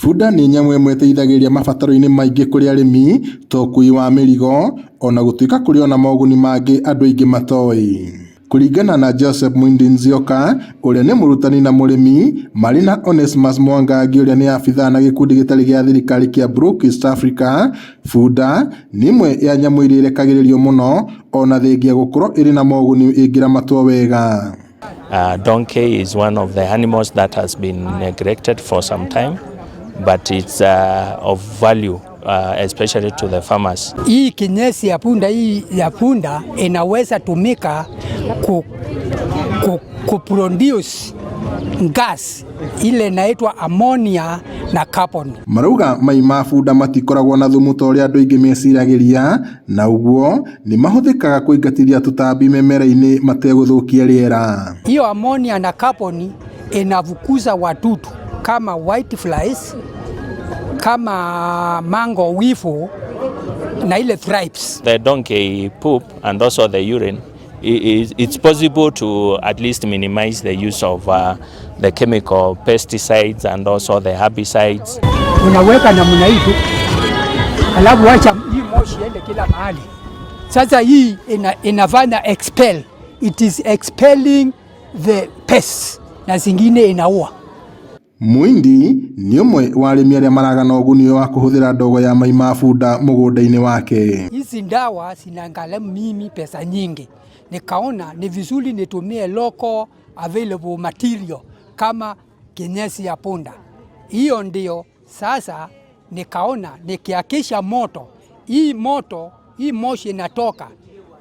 Bunda nĩ nyamũ ĩmwe ĩteithagĩrĩria mabataro-inĩ maingĩ kũrĩ arĩmi ta ũkui wa mĩrigo, ona gũtuĩka kũrĩ ona moguni mangĩ andũ aingĩ matoĩ. Kũringana na Joseph Mwindi Nzioka, ũrĩa nĩ mũrutani na mũrĩmi, marĩ na Onesmus Mwangangi ũrĩa nĩ abithaa na gĩkundi gĩtarĩ gĩa thirikari kĩa Brook East Africa, bunda nĩ imwe ya nyamũ iria irekagĩrĩrio mũno ona thengia gũkorwo ĩrĩ na moguni ĩngĩramatwo wega. Donkey is one of the animals that has been neglected for some time, but it's of value especially to the farmers. Hii kinyesi ya punda inaweza tumika kuproduce gas ile inaitwa ammonia na carbon. Marauga mai ma bunda matikoragwo na thumu ta ũrĩa andũ aingĩ meciragĩria, na ũguo nĩ mahũthĩkaga kũingatiria tũtambi mĩmera-inĩ mategũthũkia rĩera. Hiyo ammonia na carbon inavukuza wadudu kama white flies, kama mango weevil na ile thrips. The donkey poop and also the urine, it's possible to at least minimize the use of the chemical pesticides and also the herbicides. Unaweka namna hii tu, alafu acha hii moshi iende kila mahali. Sasa hii inafanya expel, it is expelling the pests na zingine inaua. Mwindi nĩ ũmwe wa arĩmi arĩa maragana ũguni wa kũhũthĩra ndogo ya mai ma bunda mũgũnda-inĩ wake. Hizi ndawa zinaangalia mimi pesa nyingi. Nikaona ni vizuri nitumie local available material kama kinyesi ya punda. Hiyo ndio sasa nikaona nikiakisha moto. Hii moshi inatoka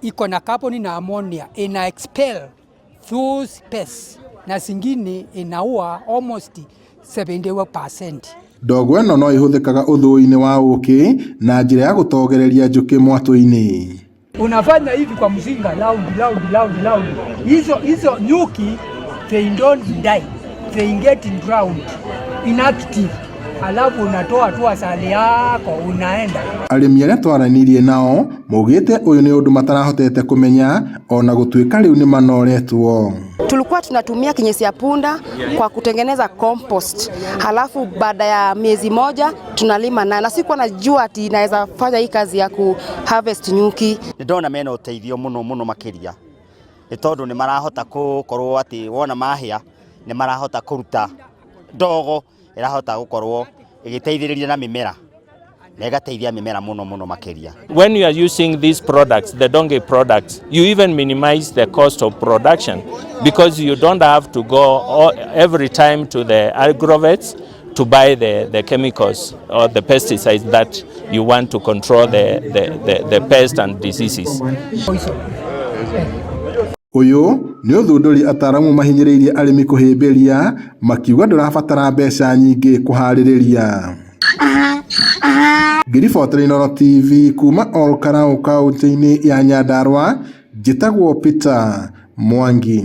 iko na carbon na ammonia, ina expel those pests na zingine inaua almost 70%. Ndogo ĩno no ĩhũthĩkaga ũthũi-inĩ wa ũkĩ na njĩra ya gũtogereria njũkĩ mwatũ-inĩ. Unafanya hivi kwa mzinga, loud. Hizo nyuki, they don't die, they get drowned, inactive. Alafu unatoa tu asali yako unaenda. Arĩmi arĩa twaranirie nao maugĩte ũyũ nĩ ũndũ matarahotete kũmenya ona gũtuĩka rĩu nĩ manoretwo. Tulikuwa tunatumia kinyesi ya punda kwa kutengeneza compost. Halafu baada ya miezi moja tunalima na sikuwa najua ati inaweza fanya hii kazi ya ku harvest nyuki. Ndona mena uteithio muno makiria. Tondu ni marahota gukorwo ati wona mahia ni marahota kuruta ndogo irahota gukorwo igiteithiriria na mimera. When you are using these products, the donkey products, you even minimize the cost of production because you don't have to go every time to the agrovets to buy the chemicals or the pesticides that you want to control the pests and diseases. Ũyũ nĩ ũthundũri ataramu mahinyĩrĩirie arĩmi kũhĩmbĩria makiuga ndũrabatara mbeca nyingĩ kũharĩrĩria. Ngiribotera Inooro TV kuma Olkarau kaunti-inĩ ya Nyandarua, njĩtagwo Peter Mwangi.